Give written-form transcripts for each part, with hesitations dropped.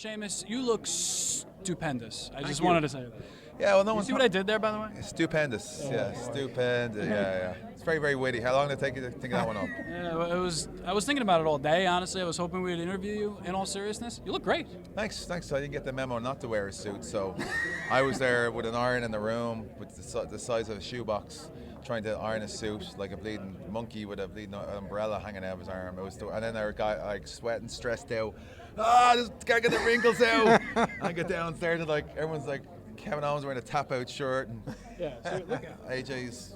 Sheamus, you look stupendous. I just wanted to say that. Yeah, well, no one. See what I did there, by the way? Stupendous. Yeah, stupendous. Yeah. It's very, very witty. How long did it take you to think of that one up? Yeah, it was. I was thinking about it all day. Honestly, I was hoping we'd interview you. In all seriousness, you look great. Thanks. So I didn't get the memo not to wear a suit. So I was there with an iron in the room, with the size of a shoebox, trying to iron a suit like a bleeding monkey with a bleeding umbrella hanging out of his arm. It was, and then our guy like sweating, stressed out. Just can't get the wrinkles out. I get downstairs and like everyone's like. Kevin Owens wearing a tap-out shirt, and So look at AJ's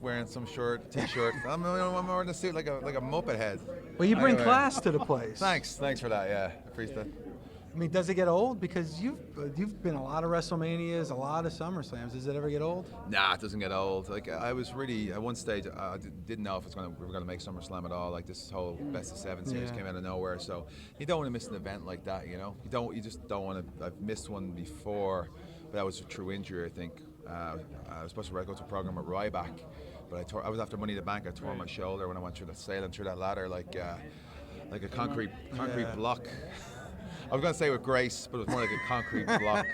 wearing some shirt, t-shirt. I'm wearing a suit like a Muppet head. Well, you bring class to the place. Thanks for that. Yeah, appreciate that. I mean, does it get old? Because you've been a lot of WrestleManias, a lot of SummerSlams. Does it ever get old? Nah, it doesn't get old. Like I was really at one stage, I didn't know if we were gonna make SummerSlam at all. Like this whole Best of 7 series came out of nowhere, so you don't want to miss an event like that. You know, you just don't want to. I've missed one before. But that was a true injury, I think. I was supposed to go to a program at Ryback, but I was after Money in the Bank. I tore my shoulder when I went through sailing through that ladder like a concrete block. I was going to say with grace, but it was more like a concrete block.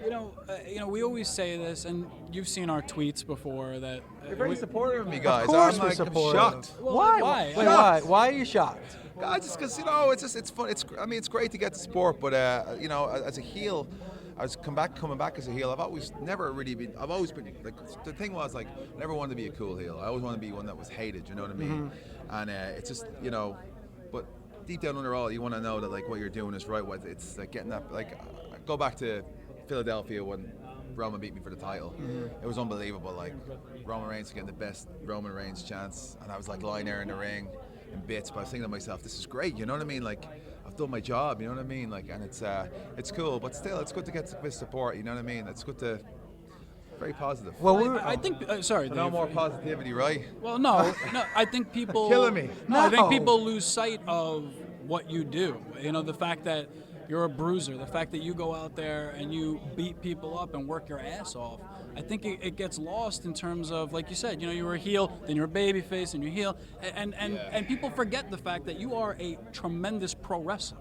You know, we always say this, and you've seen our tweets before that. You're very supportive of me, guys. Of course I'm supportive. shocked. Well, Why? Wait, why? Why are you shocked? Just because it's fun. It's great to get the sport, but as a heel. I was coming back as a heel. I've always been like, the thing was like, I never wanted to be a cool heel. I always wanted to be one that was hated, you know what I mean? And it's just, but deep down under all, you want to know that like what you're doing is right. It's like getting that, like, go back to Philadelphia when Roman beat me for the title. It was unbelievable. Like Roman Reigns getting the best Roman Reigns chance, and I was like lying there in the ring in bits, but I was thinking to myself, this is great, you know what I mean? Like, I've done my job, you know what I mean? Like, and it's cool, but still, it's good to get some support, you know what I mean? It's good to, very positive. Well, I think, sorry, no more positivity, right? Well, no, I think people killing me. No, I think people lose sight of what you do. You know, the fact that you're a bruiser, the fact that you go out there and you beat people up and work your ass off. I think it gets lost in terms of, like you said, you were a heel, then you're a babyface, and you're heel, and people forget the fact that you are a tremendous pro wrestler.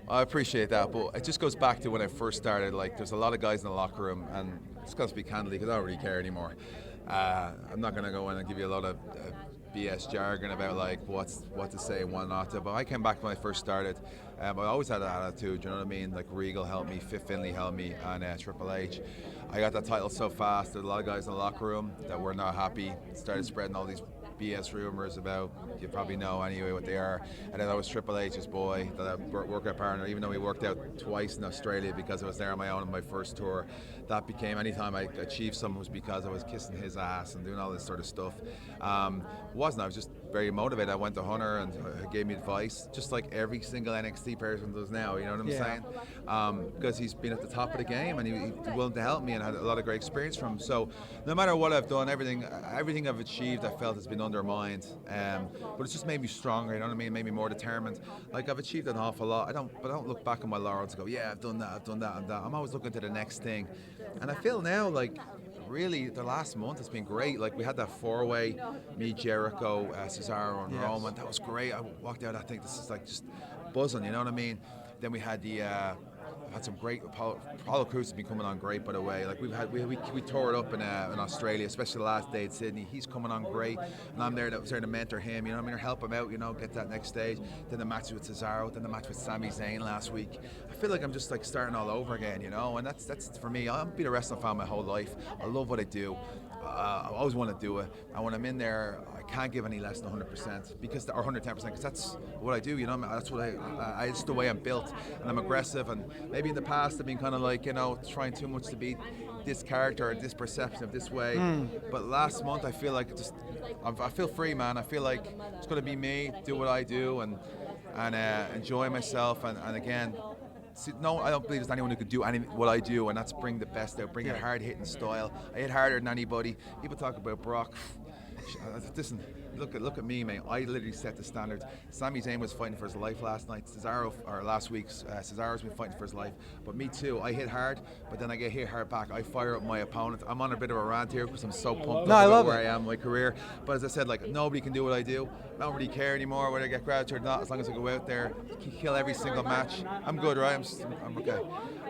I appreciate that, but it just goes back to when I first started. Like, there's a lot of guys in the locker room, and it's got to speak candidly because I don't really care anymore. I'm not going to go in and give you a lot of BS jargon about like what to say and what not to. But I came back when I first started. I always had that attitude, you know what I mean? Like Regal helped me, Fit Finlay helped me, and Triple H. I got that title so fast. There's a lot of guys in the locker room that were not happy. Started spreading all these BS rumors about, you probably know anyway what they are. And then I was Triple H's boy, that workout partner, even though we worked out twice in Australia because I was there on my own on my first tour. That became, anytime I achieved something was because I was kissing his ass and doing all this sort of stuff. I was just very motivated. I went to Hunter and he gave me advice, just like every single NXT person does now, you know what I'm saying? Because he's been at the top of the game and he's willing to help me and had a lot of great experience from him. So no matter what I've done, everything I've achieved, I felt has been undermined. But it's just made me stronger, you know what I mean? It made me more determined. Like, I've achieved an awful lot. I don't look back on my laurels and go, yeah, I've done that and that. I'm always looking to the next thing. And I feel now like, really, the last month has been great. Like, we had that four-way, me, Jericho, Cesaro, and Roman. That was great. I walked out, I think this is like just buzzing, you know what I mean? Then we had had some great, Apollo Crews has been coming on great, by the way. Like, we tore it up in Australia, especially the last day at Sydney. He's coming on great, and I'm there to mentor him, you know what I mean, or help him out, you know, get that next stage. Then the match with Cesaro, then the match with Sami Zayn last week. I feel like I'm just like starting all over again, you know, and that's for me. I've been a wrestling fan my whole life. I love what I do. I always want to do it, and when I'm in there, I can't give any less than 100% or 110% because that's what I do. You know, that's what it's the way I'm built, and I'm aggressive. And maybe in the past I've been kind of like, you know, trying too much to be this character or this perception of this way. But last month I feel like I feel free, man. I feel like it's going to be me, do what I do, and enjoy myself. And again. No, I don't believe there's anyone who could do what I do, and that's bring the best out, bring a hard-hitting style. I hit harder than anybody. People talk about Brock. Listen, look at me, mate. I literally set the standards. Sami Zayn was fighting for his life last night. Last week, Cesaro's been fighting for his life. But me too. I hit hard, but then I get hit hard back. I fire up my opponent. I'm on a bit of a rant here because I'm so pumped up about where I am in my career. But as I said, like, nobody can do what I do. I don't really care anymore whether I get crowds or not. As long as I go out there, kill every single match. I'm good, right? I'm okay.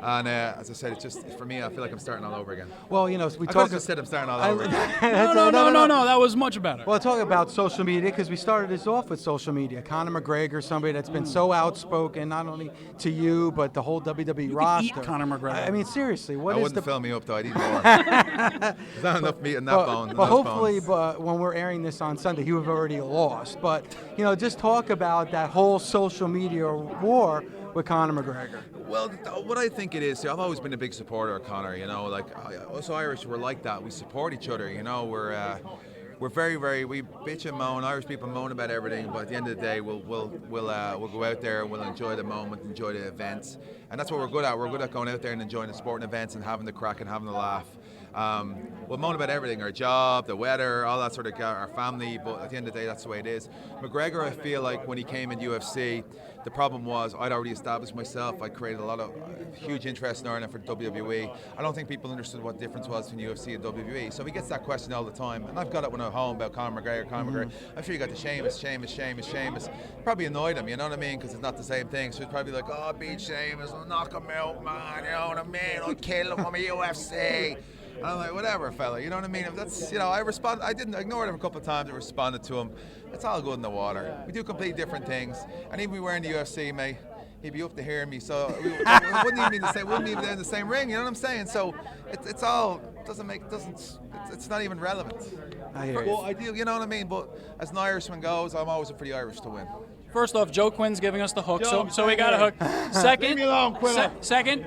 And as I said, it's just for me. I feel like I'm starting all over again. Well, you know, I just said I'm starting all over again. No, that was much better. Well, talk about social media, because we started this off with social media. Conor McGregor, somebody that's been so outspoken, not only to you, but the whole WWE roster. Eat Conor McGregor. I mean, seriously, I wouldn't fill me up, though. I'd eat more. There's not enough meat in that bone. But hopefully, when we're airing this on Sunday, you have already lost. But, you know, just talk about that whole social media war with Conor McGregor. Well, what I think it is, I've always been a big supporter of Conor. You know, like us Irish, we're like that. We support each other. You know, we're very, we bitch and moan. Irish people moan about everything, but at the end of the day, we'll go out there and we'll enjoy the moment, enjoy the events, and that's what we're good at. We're good at going out there and enjoying the sporting events and having the crack and having the laugh. We'll moan about everything, our job, the weather, all that sort of, our family, but at the end of the day, that's the way it is. McGregor, I feel like when he came in UFC, the problem was I'd already established myself. I created a lot of huge interest in Ireland for WWE. I don't think people understood what the difference was between UFC and WWE. So he gets that question all the time, and I've got it when I'm home about Conor McGregor. I'm sure you got the Sheamus. Probably annoyed him, you know what I mean? Because it's not the same thing. So he's probably like, oh, beat Sheamus, I'll knock him out, man, you know what I mean? I'll kill him, I'm a UFC. And I'm like, whatever, fella, you know what I mean? If that's, you know, I didn't ignore him a couple of times. I responded to him. It's all good in the water. We do completely different things. And even if we were in the UFC, mate, he'd be up to hearing me. So we wouldn't even be in the same ring. You know what I'm saying? So it's all it's not even relevant. I hear you. Well, I do, you know what I mean? But as an Irishman goes, I'm always for the Irish to win. First off, Joe Quinn's giving us the hook, so we got a hook. Second, Leave me alone, Quinn. Second,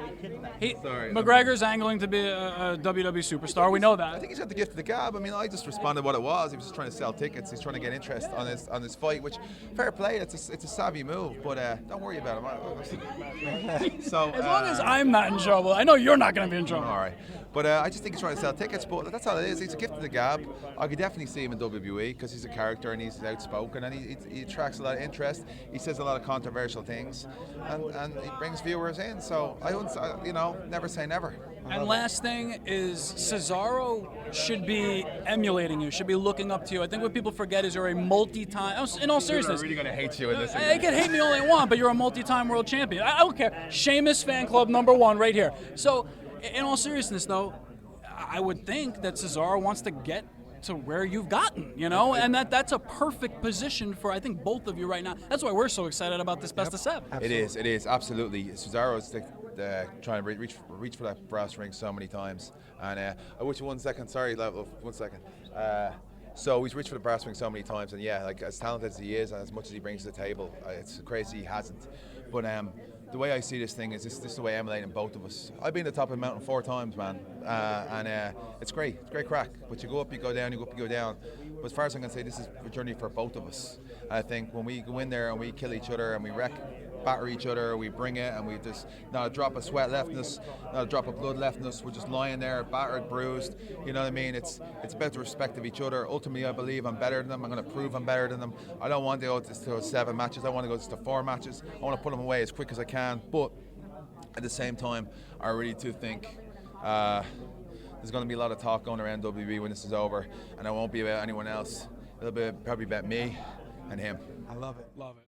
McGregor's angling to be a WWE superstar. We know that. I think he's got the gift of the gab. I mean, I just responded what it was. He was just trying to sell tickets. He's trying to get interest on his fight, which, fair play, it's a savvy move. But don't worry about him. So as long as I'm not in trouble, I know you're not going to be in trouble. All right. But I just think he's trying to sell tickets. But that's all it is. He's a gift of the gab. I could definitely see him in WWE because he's a character and he's outspoken and he attracts a lot of interest. He says a lot of controversial things, and he brings viewers in. So I wouldn't, never say never. And last thing is Cesaro should be emulating you, should be looking up to you. I think what people forget is you're a multi-time, in all seriousness. They're really going to hate you in this. They can hate me all they want, but you're a multi-time world champion. I don't care. Sheamus fan club #1 right here. So in all seriousness, though, I would think that Cesaro wants to get to where you've gotten, and that's a perfect position for, I think, both of you right now. That's why we're so excited about this best of 7. It is, absolutely. Cesaro's trying to reach for that brass ring so many times. And I wish 1 second, sorry, 1 second. So he's reached for the brass ring so many times, and yeah, like as talented as he is and as much as he brings to the table, it's crazy he hasn't. But the way I see this thing is this is the way emulating both of us. I've been to the top of the mountain 4 times, man, and it's great. It's great crack. But you go up, you go down, you go up, you go down. But as far as I'm going to say, this is a journey for both of us. I think when we go in there and we kill each other and we batter each other, we bring it, and we just not a drop of sweat left in us, not a drop of blood left in us. We're just lying there, battered, bruised. You know what I mean? It's about the respect of each other. Ultimately, I believe I'm better than them. I'm going to prove I'm better than them. I don't want to go to 7 matches. I want to go to 4 matches. I want to put them away as quick as I can. But at the same time, I really do think there's going to be a lot of talk going around WWE when this is over, and it won't be about anyone else. It'll be probably about me and him. I love it. Love it.